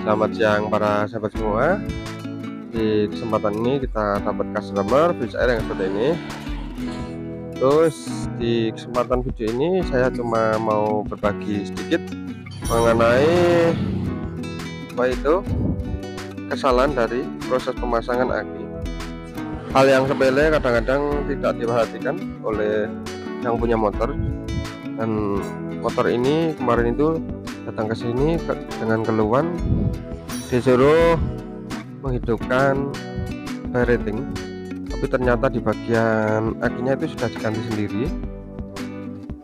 Selamat siang para sahabat semua. Di kesempatan ini kita dapat customer fish air yang seperti ini. Terus di kesempatan video ini saya cuma mau berbagi sedikit mengenai kesalahan dari proses pemasangan aki. Hal yang sepele kadang-kadang tidak diperhatikan oleh yang punya motor. Dan motor ini kemarin itu datang ke sini dengan keluhan disuruh menghidupkan rating, tapi ternyata di bagian akinya itu sudah diganti sendiri,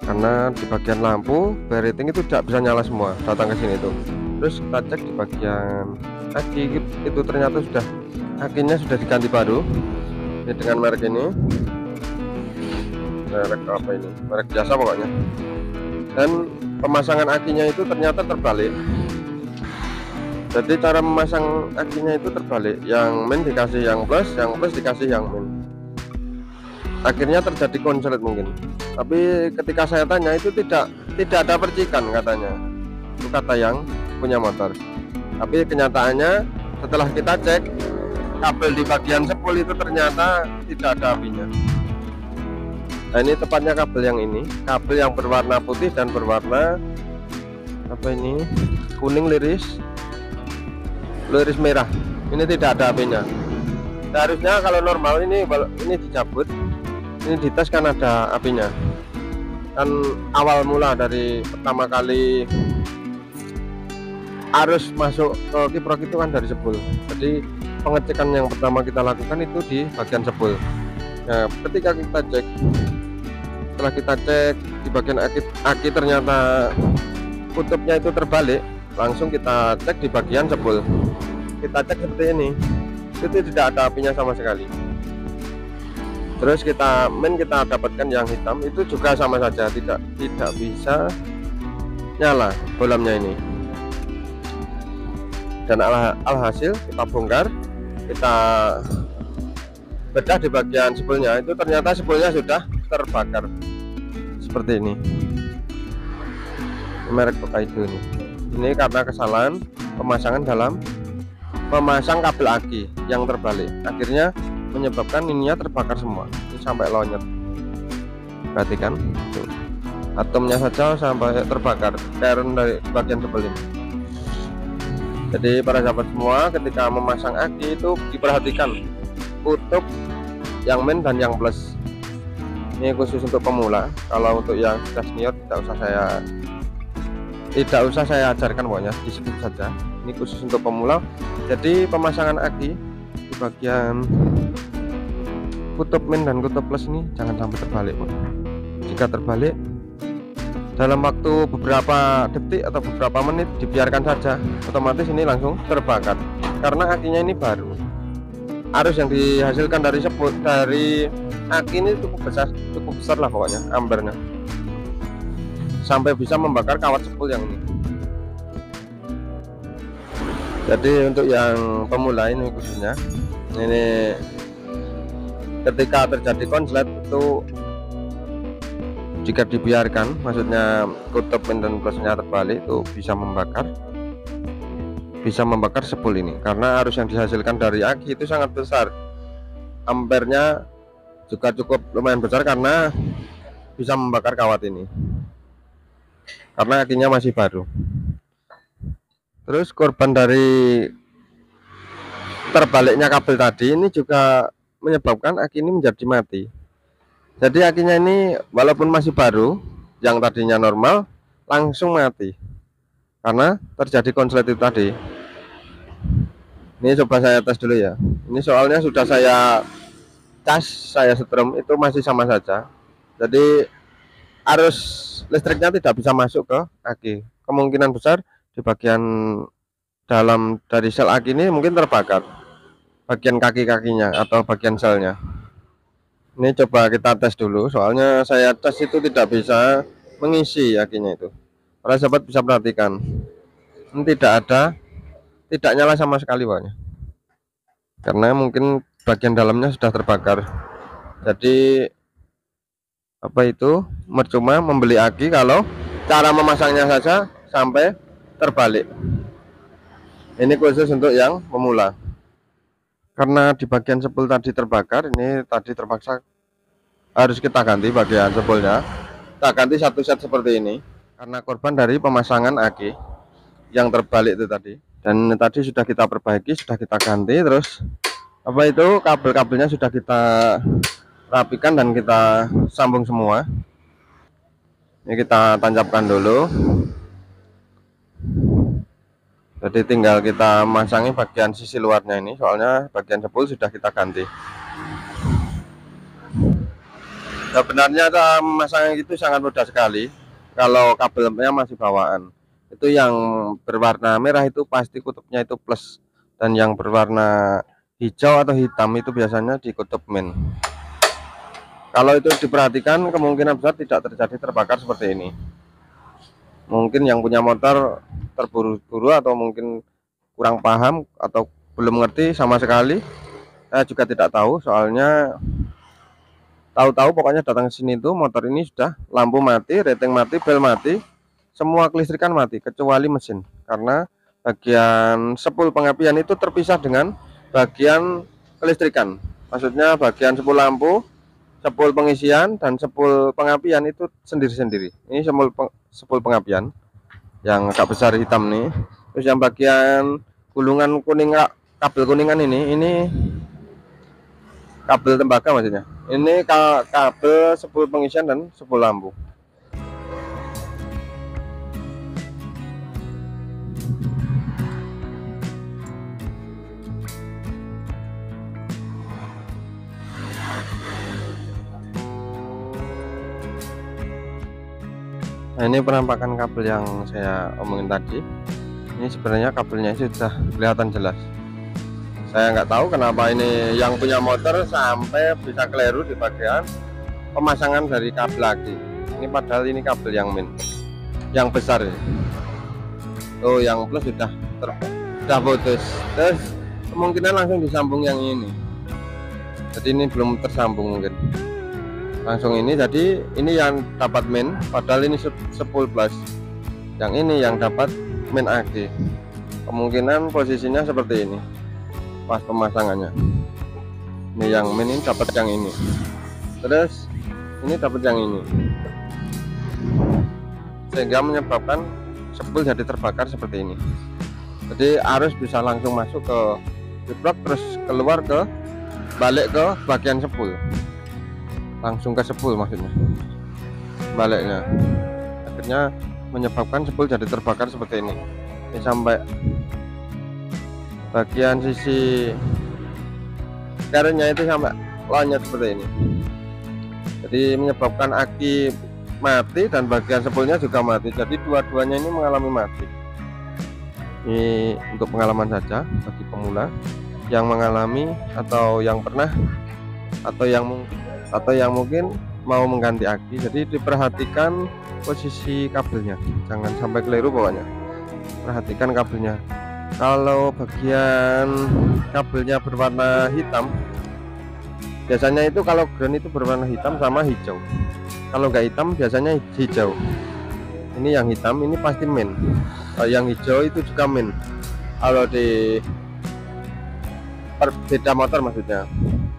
karena di bagian lampu rating itu tidak bisa nyala semua. Datang ke sini tuh, terus kita cek di bagian aki itu ternyata akinya sudah diganti baru. Ini dengan merek ini, merek apa ini, merek biasa pokoknya. Dan pemasangan akinya itu ternyata terbalik. Jadi cara memasang akinya itu terbalik, yang min dikasih yang plus dikasih yang min. Akhirnya terjadi konslet mungkin. Tapi ketika saya tanya itu tidak ada percikan katanya. Itu kata yang punya motor. Tapi kenyataannya setelah kita cek kabel di bagian spool itu ternyata tidak ada apinya. Nah, ini tepatnya kabel yang ini, kabel yang berwarna putih dan berwarna apa ini, kuning liris merah. Ini tidak ada apinya. Seharusnya kalau normal ini dicabut, ini dites kan ada apinya. Kan awal mula dari pertama kali arus masuk ke kiprok itu kan dari spool. Jadi pengecekan yang pertama kita lakukan itu di bagian spool. Nah, ketika kita cek, setelah kita cek di bagian aki ternyata kutubnya itu terbalik, langsung kita cek di bagian spool. Kita cek seperti ini, itu tidak ada apinya sama sekali. Terus kita dapatkan yang hitam, itu juga sama saja, tidak bisa nyala bolamnya ini. Dan alhasil kita bongkar, kita bedah di bagian spoolnya, itu ternyata spoolnya sudah terbakar seperti ini. Merek Tokaido ini karena kesalahan pemasangan dalam memasang kabel aki yang terbalik, akhirnya menyebabkan ininya terbakar semua. Ini sampai lonyet, perhatikan tuh, atomnya saja sampai terbakar karena dari bagian spool ini. Jadi para sahabat semua, ketika memasang aki itu diperhatikan kutub yang min dan yang plus. Ini khusus untuk pemula. Kalau untuk yang sudah senior tidak usah saya ajarkan, pokoknya di skip saja. Ini khusus untuk pemula. Jadi pemasangan aki di bagian kutub min dan kutub plus ini jangan sampai terbalik. Jika terbalik dalam waktu beberapa detik atau beberapa menit, dibiarkan saja, otomatis ini langsung terbakar karena akinya ini baru. Arus yang dihasilkan dari aki ini cukup besar lah pokoknya ampernya, sampai bisa membakar kawat spool yang ini. Jadi untuk yang pemula ini khususnya, ini ketika terjadi konslet itu jika dibiarkan, maksudnya kutub min dan plusnya terbalik, itu bisa membakar spool ini, karena arus yang dihasilkan dari aki itu sangat besar, ampernya juga cukup lumayan besar, karena bisa membakar kawat ini karena akinya masih baru. Terus korban dari terbaliknya kabel tadi ini juga menyebabkan aki ini menjadi mati. Jadi akinya ini walaupun masih baru, yang tadinya normal langsung mati karena terjadi konslet itu tadi. Ini coba saya tes dulu ya. Ini soalnya sudah saya cas, saya setrum, itu masih sama saja. Jadi arus listriknya tidak bisa masuk ke aki. Kemungkinan besar di bagian dalam dari sel aki ini mungkin terbakar, bagian kaki-kakinya atau bagian selnya. Ini coba kita tes dulu, soalnya saya tes itu tidak bisa mengisi akinya itu. Para sahabat bisa perhatikan, ini tidak nyala sama sekali pokoknya, karena mungkin bagian dalamnya sudah terbakar. Jadi percuma membeli aki kalau cara memasangnya saja sampai terbalik. Ini khusus untuk yang pemula. Karena di bagian sepul tadi terbakar, ini tadi terpaksa harus kita ganti bagian sepulnya. Kita ganti satu set seperti ini karena korban dari pemasangan aki yang terbalik itu tadi. Dan tadi sudah kita perbaiki, sudah kita ganti. Terus apa itu, kabel-kabelnya sudah kita rapikan dan kita sambung semua. Ini kita tancapkan dulu. Jadi tinggal kita masangi bagian sisi luarnya ini, soalnya bagian sepul sudah kita ganti. Sebenarnya memasang itu sangat mudah sekali kalau kabelnya masih bawaan. Itu yang berwarna merah itu pasti kutubnya itu plus, dan yang berwarna hijau atau hitam itu biasanya di kutub min. Kalau itu diperhatikan, kemungkinan besar tidak terjadi terbakar seperti ini. Mungkin yang punya motor terburu-buru atau mungkin kurang paham atau belum ngerti sama sekali. Saya juga tidak tahu, soalnya tahu-tahu pokoknya datang ke sini tuh motor ini sudah lampu mati, rating mati, bel mati, semua kelistrikan mati kecuali mesin. Karena bagian sepul pengapian itu terpisah dengan bagian kelistrikan. Maksudnya bagian sepul lampu, sepul pengisian, dan sepul pengapian itu sendiri-sendiri. Ini sepul pengapian yang agak besar hitam nih. Terus yang bagian gulungan kuning, kabel kuningan ini kabel tembaga maksudnya. Ini kabel sepul pengisian dan sepul lampu. Nah, ini penampakan kabel yang saya omongin tadi. Ini sebenarnya kabelnya sudah kelihatan jelas. Saya nggak tahu kenapa ini yang punya motor sampai bisa keliru di bagian pemasangan dari kabel lagi. Ini padahal ini kabel yang min, yang besar ini. Oh, yang plus sudah putus. Terus kemungkinan langsung disambung yang ini. Jadi ini belum tersambung mungkin. Langsung ini, jadi ini yang dapat min, padahal ini sepul plus. Yang ini yang dapat min aki. Kemungkinan posisinya seperti ini pas pemasangannya. Ini yang min, ini dapat yang ini, terus ini dapat yang ini, sehingga menyebabkan sepul jadi terbakar seperti ini. Jadi arus bisa langsung masuk ke blok, terus keluar ke balik ke bagian sepul, langsung ke sepul maksudnya baliknya, akhirnya menyebabkan sepul jadi terbakar seperti ini. Ini sampai bagian sisi karetnya itu sampai lonyot seperti ini, jadi menyebabkan aki mati dan bagian sepulnya juga mati. Jadi dua-duanya ini mengalami mati. Ini untuk pengalaman saja bagi pemula yang mengalami atau yang pernah atau yang mungkin mau mengganti aki. Jadi diperhatikan posisi kabelnya, jangan sampai keliru pokoknya. Perhatikan kabelnya. Kalau bagian kabelnya berwarna hitam, biasanya itu kalau ground itu berwarna hitam sama hijau. Kalau nggak hitam biasanya hijau. Ini yang hitam ini pasti min. Yang hijau itu juga min. Kalau di beda motor maksudnya,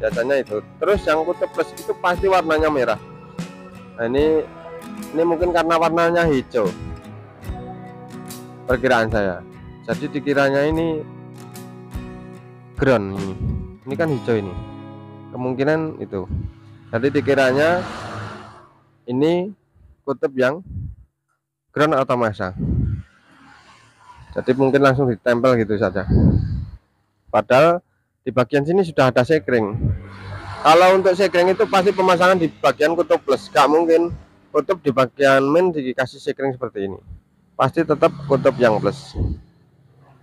biasanya itu. Terus yang kutub plus itu pasti warnanya merah. Nah, ini mungkin karena warnanya hijau, perkiraan saya. Jadi dikiranya ini ground, ini kan hijau, ini kemungkinan itu. Jadi dikiranya ini kutub yang ground atau masang. Jadi mungkin langsung ditempel gitu saja. Padahal di bagian sini sudah ada sekring. Kalau untuk sekring itu pasti pemasangan di bagian kutub plus, gak mungkin kutub di bagian min dikasih sekring seperti ini. Pasti tetap kutub yang plus.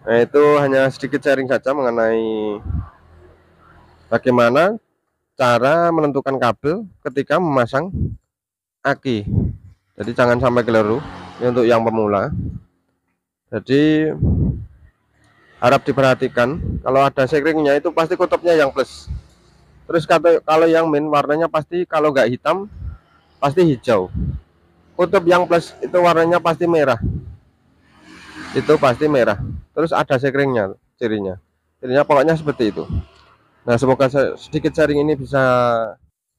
Nah, itu hanya sedikit sharing saja mengenai bagaimana cara menentukan kabel ketika memasang aki. Jadi jangan sampai keliru. Ini untuk yang pemula. Jadi harap diperhatikan, kalau ada sekringnya itu pasti kutubnya yang plus. Terus kalau yang min warnanya pasti, kalau nggak hitam pasti hijau. Kutub yang plus itu warnanya pasti merah. itu pasti merah. Terus ada sekringnya, cirinya pokoknya seperti itu. Nah, semoga sedikit sharing ini bisa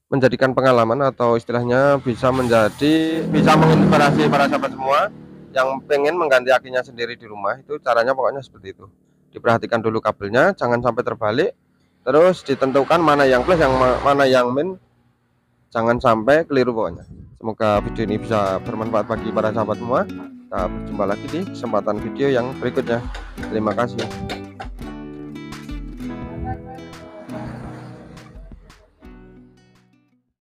menjadikan pengalaman, atau istilahnya bisa menginspirasi para sahabat semua yang pengen mengganti akinya sendiri di rumah. Itu caranya pokoknya seperti itu. Diperhatikan dulu kabelnya, jangan sampai terbalik. Terus ditentukan mana yang plus, mana yang min, jangan sampai keliru pokoknya. Semoga video ini bisa bermanfaat bagi para sahabat semua. Kita berjumpa lagi di kesempatan video yang berikutnya. Terima kasih.